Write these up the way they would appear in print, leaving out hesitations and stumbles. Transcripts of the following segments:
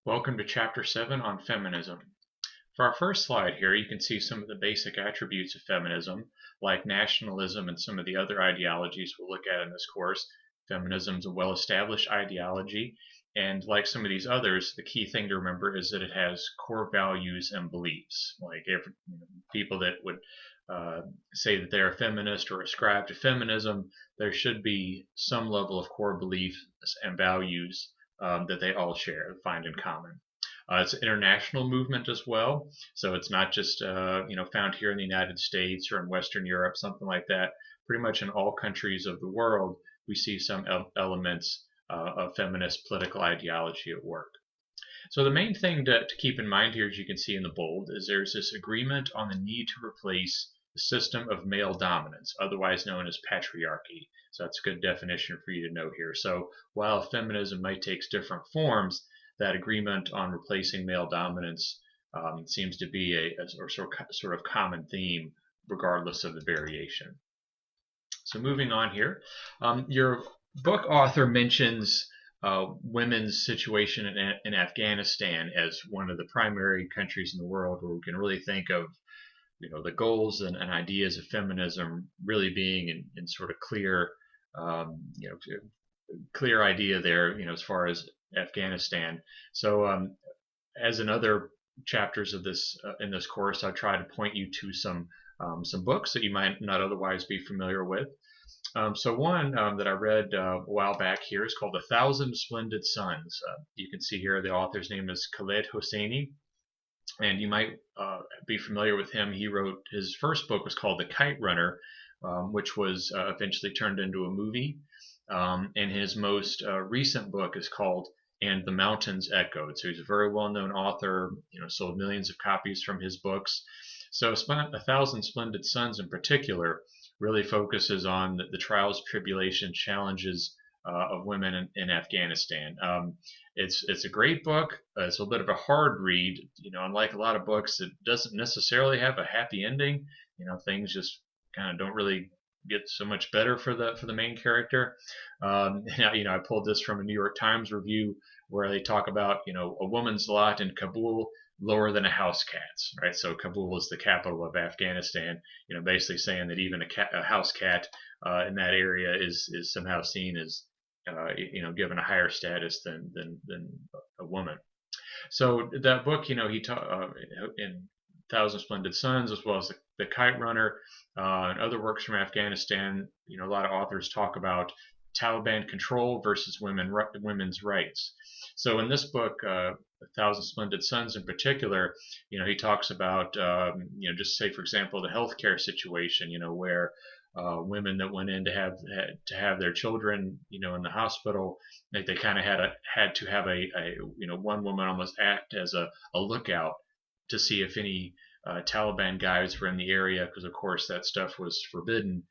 Welcome to Chapter 7 on Feminism. For our first slide here, you can see some of the basic attributes of feminism, like nationalism and some of the other ideologies we'll look at in this course. Feminism is a well-established ideology, and like some of these others, the key thing to remember is that it has core values and beliefs. Like people that would say that they're a feminist or ascribe to feminism, there should be some level of core beliefs and values that they all share, find in common. It's an international movement as well, so it's not just found here in the United States or in Western Europe, something like that. Pretty much in all countries of the world, we see some elements of feminist political ideology at work. So the main thing to keep in mind here, as you can see in the bold, is there's this agreement on the need to replace the system of male dominance, otherwise known as patriarchy. So that's a good definition for you to know here. So while feminism might take different forms, that agreement on replacing male dominance seems to be a sort of common theme, regardless of the variation. So moving on here, your book author mentions women's situation in Afghanistan as one of the primary countries in the world where we can really think of, the goals and ideas of feminism really being in sort of clear, clear idea there, as far as Afghanistan. So as in other chapters of this in this course, I'll try to point you to some books that you might not otherwise be familiar with. So one that I read a while back here is called A Thousand Splendid Suns. You can see here the author's name is Khaled Hosseini, and you might be familiar with him. He wrote, his first book was called The Kite Runner, which was eventually turned into a movie. And his most recent book is called And the Mountains Echoed. So he's a very well-known author, sold millions of copies from his books. So A Thousand Splendid Suns in particular really focuses on the trials, tribulations, challenges of women in Afghanistan. It's a great book. It's a little bit of a hard read. Unlike a lot of books, it doesn't necessarily have a happy ending. Things just kind of don't really get so much better for the main character. I pulled this from a New York Times review where they talk about a woman's lot in Kabul lower than a house cat's, right? So Kabul is the capital of Afghanistan. Basically saying that even a house cat in that area is somehow seen as given a higher status than a woman. So that book, he in Thousand Splendid Suns, as well as the Kite Runner and other works from Afghanistan, a lot of authors talk about Taliban control versus women's rights. So in this book, A Thousand Splendid Suns in particular, he talks about, just say for example, the healthcare situation, where women that went in to have their children, in the hospital, they kind of had to have a one woman almost act as a lookout to see if any Taliban guys were in the area, because of course that stuff was forbidden.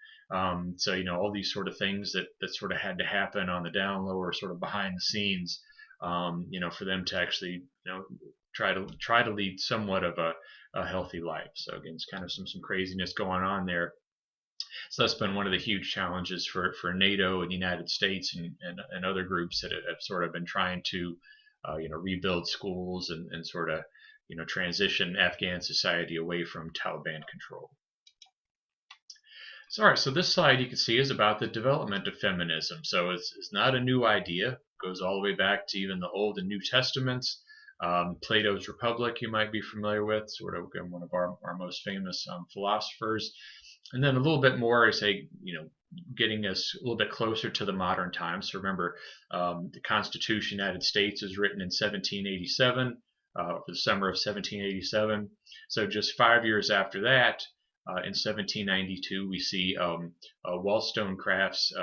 So all these sort of things that sort of had to happen on the down low or sort of behind the scenes, for them to actually try to lead somewhat of a healthy life. So again, it's kind of some craziness going on there. So that's been one of the huge challenges for NATO and the United States and other groups that have sort of been trying to rebuild schools and sort of transition Afghan society away from Taliban control. So, all right, so this slide you can see is about the development of feminism. So it's not a new idea. It goes all the way back to even the Old and New Testaments. Plato's Republic you might be familiar with, sort of one of our most famous philosophers. And then a little bit more, I say, getting us a little bit closer to the modern times. So remember, the Constitution of the United States was written in 1787, for the summer of 1787. So just 5 years after that, in 1792, we see Wollstonecraft's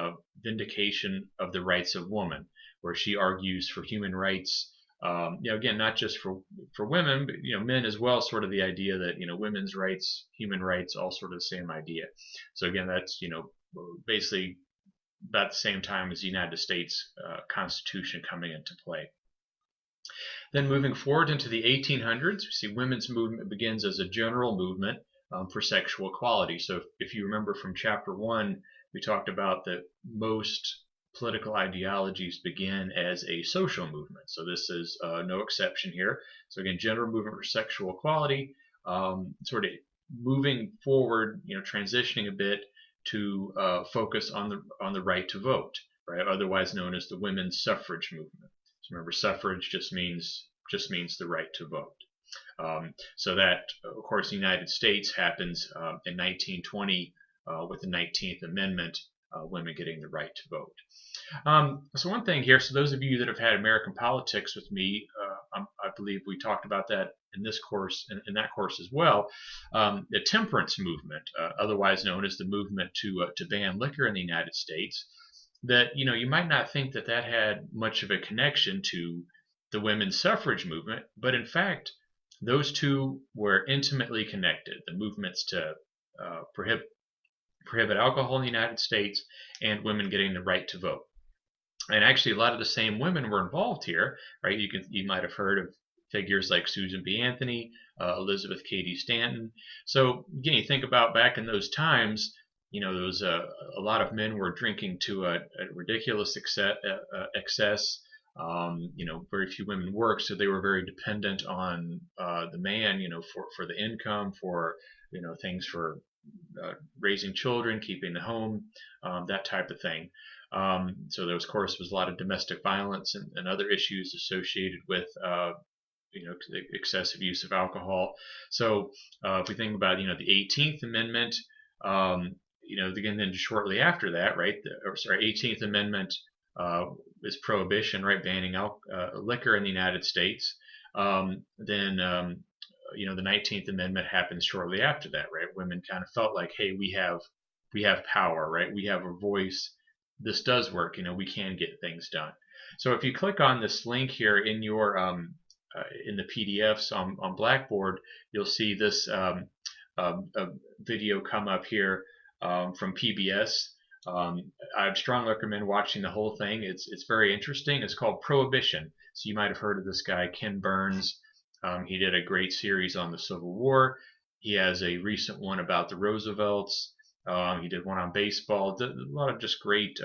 Vindication of the Rights of Woman, where she argues for human rights. Again, not just for women, but men as well. Sort of the idea that women's rights, human rights, all sort of the same idea. So again, that's basically about the same time as the United States Constitution coming into play. Then moving forward into the 1800s, we see women's movement begins as a general movement for sexual equality. So if you remember from chapter 1, we talked about that most political ideologies begin as a social movement. So this is no exception here. So again, general movement for sexual equality, sort of moving forward, transitioning a bit to focus on the right to vote, right? Otherwise known as the women's suffrage movement. So remember, suffrage just means the right to vote. So that, of course, the United States happens in 1920 with the 19th Amendment, women getting the right to vote. So one thing here, so those of you that have had American politics with me, I believe we talked about that in this course, in that course as well. The temperance movement, otherwise known as the movement to ban liquor in the United States, that you might not think that that had much of a connection to the women's suffrage movement, but in fact, those two were intimately connected. The movements to prohibit alcohol in the United States and women getting the right to vote. And actually, a lot of the same women were involved here, right? You might have heard of figures like Susan B. Anthony, Elizabeth Cady Stanton. So again, you think about back in those times, there was a lot of men were drinking to a ridiculous excess. Very few women worked, so they were very dependent on the man, for the income, for things for raising children, keeping the home, that type of thing. So there was, of course, was a lot of domestic violence and other issues associated with the excessive use of alcohol. So if we think about the 18th Amendment, again, then shortly after that, right? 18th Amendment is prohibition, right? Banning liquor in the United States. Then the 19th Amendment happens shortly after that, right? Women kind of felt like, hey, we have power, right? We have a voice. This does work. We can get things done. So if you click on this link here in your in the PDFs on Blackboard, you'll see this video come up here from PBS. I strongly recommend watching the whole thing. It's very interesting. It's called Prohibition. So you might have heard of this guy, Ken Burns. He did a great series on the Civil War. He has a recent one about the Roosevelts. He did one on baseball. Did a lot of just great,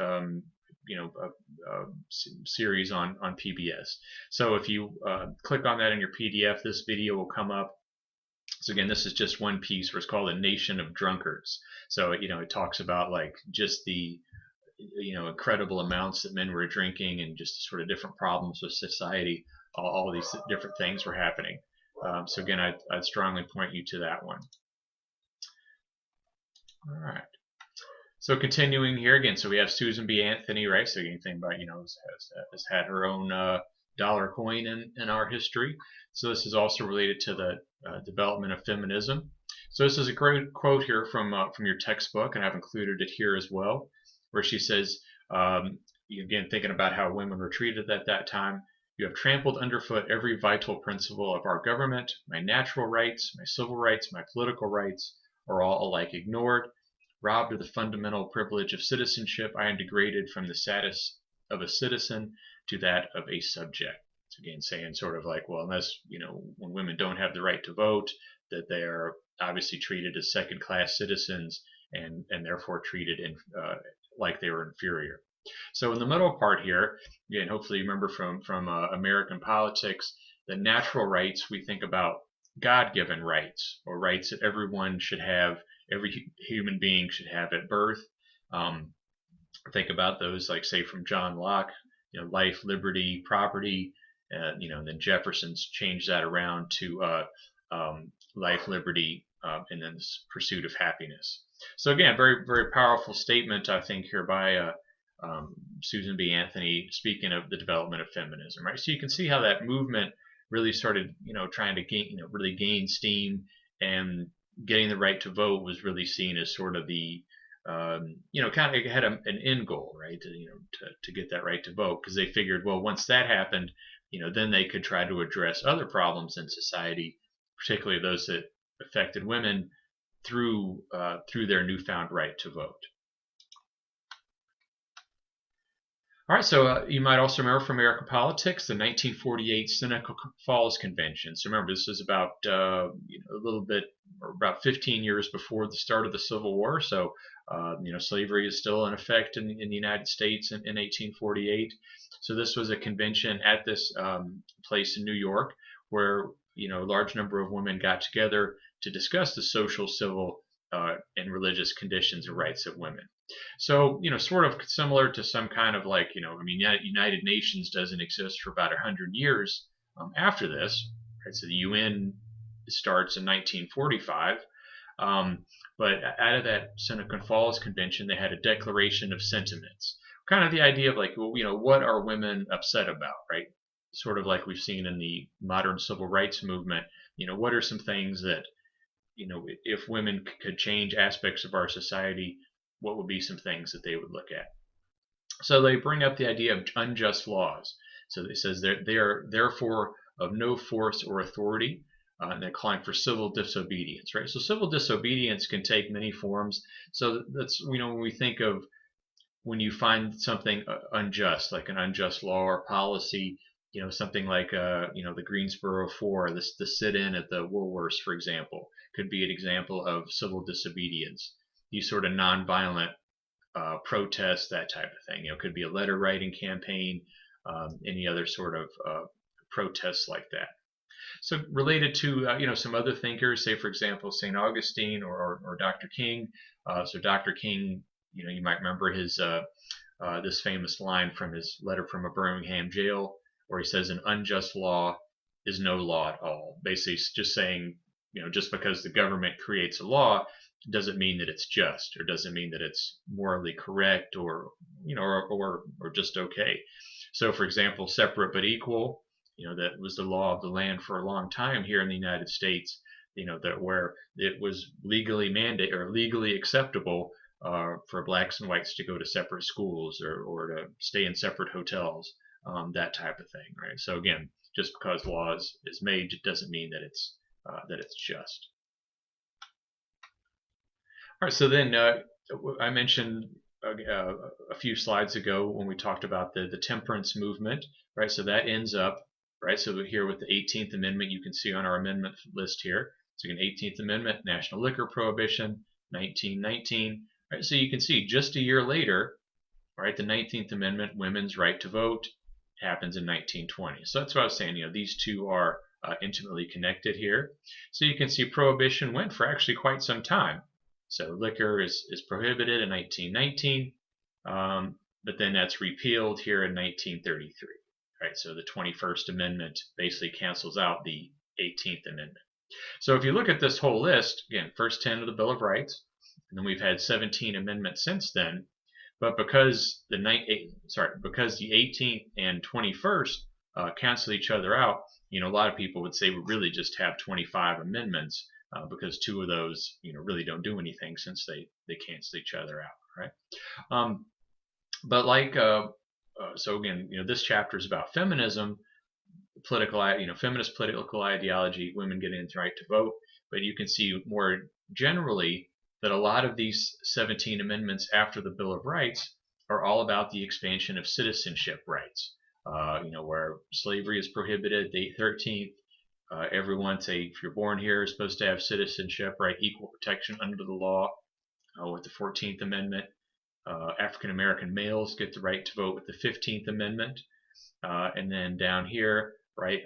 series on PBS. So if you click on that in your PDF, this video will come up. So again, this is just one piece where it's called A Nation of Drunkards. So it talks about like just the incredible amounts that men were drinking and just sort of different problems with society. All these different things were happening. So again, I'd strongly point you to that one. All right. So continuing here again, so we have Susan B. Anthony, right? So you think about, has had her own dollar coin in our history. So this is also related to the development of feminism. So this is a great quote here from your textbook, and I've included it here as well, where she says, again, thinking about how women were treated at that time, you have trampled underfoot every vital principle of our government. My natural rights, my civil rights, my political rights are all alike ignored. Robbed of the fundamental privilege of citizenship, I am degraded from the status of a citizen to that of a subject. So again, saying sort of like, well, unless, when women don't have the right to vote, that they are obviously treated as second-class citizens and therefore treated like they were inferior. So in the middle part here, again, hopefully you remember from American politics, the natural rights, we think about God-given rights, or rights that everyone should have, every human being should have at birth. Think about those, like say from John Locke, life, liberty, property, and then Jefferson's changed that around to life, liberty, and then this pursuit of happiness. So again, very, very powerful statement, I think, here by Susan B. Anthony, speaking of the development of feminism, right? So you can see how that movement really started, trying to gain, really gain steam, and getting the right to vote was really seen as sort of the, kind of had an end goal, right? To get that right to vote, because they figured, well, once that happened, then they could try to address other problems in society, particularly those that affected women through their newfound right to vote. All right, so you might also remember from American politics the 1948 Seneca Falls Convention. So remember, this is about a little bit about 15 years before the start of the Civil War. So, slavery is still in effect in the United States in 1848. So this was a convention at this place in New York where a large number of women got together to discuss the social, civil, and religious conditions and rights of women. So, sort of similar to some kind of like, United Nations doesn't exist for about 100 years after this. Right? So the UN starts in 1945. But out of that Seneca Falls Convention, they had a Declaration of Sentiments. Kind of the idea of like, well, what are women upset about, right? Sort of like we've seen in the modern civil rights movement. What are some things that, if women could change aspects of our society, what would be some things that they would look at? So they bring up the idea of unjust laws. So it says they are therefore of no force or authority, and they're calling for civil disobedience, right? So civil disobedience can take many forms. So that's when we think of when you find something unjust, like an unjust law or policy, something like the Greensboro Four, the sit-in at the Woolworths, for example, could be an example of civil disobedience. These sort of nonviolent protests, that type of thing. It could be a letter writing campaign, any other sort of protests like that. So related to some other thinkers, say for example St. Augustine or Dr. King. So Dr. King, you might remember his this famous line from his letter from a Birmingham jail, where he says, "An unjust law is no law at all." Basically, just saying, just because the government creates a law doesn't mean that it's just, or doesn't mean that it's morally correct, or or just okay. So, for example, separate but equal. That was the law of the land for a long time here in the United States. That where it was legally mandated or legally acceptable for blacks and whites to go to separate schools or to stay in separate hotels, that type of thing, right? So again, just because law is made, it doesn't mean that it's just. All right, so then I mentioned a few slides ago when we talked about the temperance movement, right? So that ends up, right? So here with the 18th Amendment, you can see on our amendment list here. So again, 18th Amendment, national liquor prohibition, 1919. Right? So you can see just a year later, right? The 19th Amendment, women's right to vote, happens in 1920. So that's what I was saying. These two are intimately connected here. So you can see prohibition went for actually quite some time. So liquor is prohibited in 1919, but then that's repealed here in 1933. Right, so the 21st Amendment basically cancels out the 18th Amendment. So if you look at this whole list, again, first 10 of the Bill of Rights, and then we've had 17 amendments since then. But because the 18th and 21st cancel each other out, a lot of people would say we really just have 25 amendments. Because two of those, really don't do anything since they cancel each other out, right? But like, so again, this chapter is about feminism, feminist political ideology, women getting the right to vote. But you can see more generally that a lot of these 17 amendments after the Bill of Rights are all about the expansion of citizenship rights. Where slavery is prohibited, the 13th. Everyone, say, if you're born here, is supposed to have citizenship, right? Equal protection under the law with the 14th Amendment. African American males get the right to vote with the 15th Amendment. And then down here, right,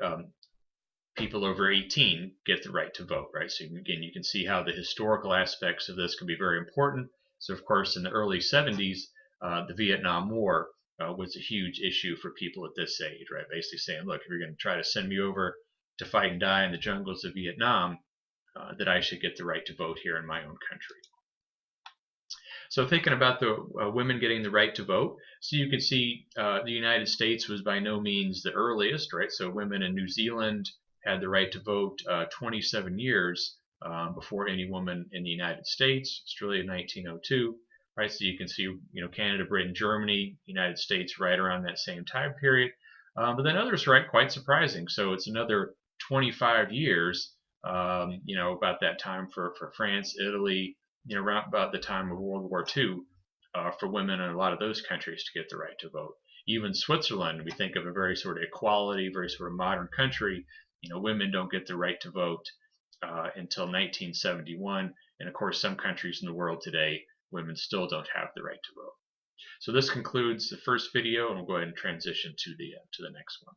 people over 18 get the right to vote, right? So again, you can see how the historical aspects of this can be very important. So of course, in the early 70s, the Vietnam War was a huge issue for people at this age, right? Basically saying, look, if you're going to try to send me over to fight and die in the jungles of Vietnam, that I should get the right to vote here in my own country. So thinking about the women getting the right to vote, so you can see the United States was by no means the earliest, right? So women in New Zealand had the right to vote 27 years before any woman in the United States. Australia 1902, right? So you can see, Canada, Britain, Germany, United States right around that same time period. But then others, right, quite surprising. So it's another 25 years, about that time for France, Italy, around about the time of World War II, for women in a lot of those countries to get the right to vote. Even Switzerland, we think of a very sort of equality, very sort of modern country. Women don't get the right to vote until 1971. And of course, some countries in the world today, women still don't have the right to vote. So this concludes the first video, and we'll go ahead and transition to the next one.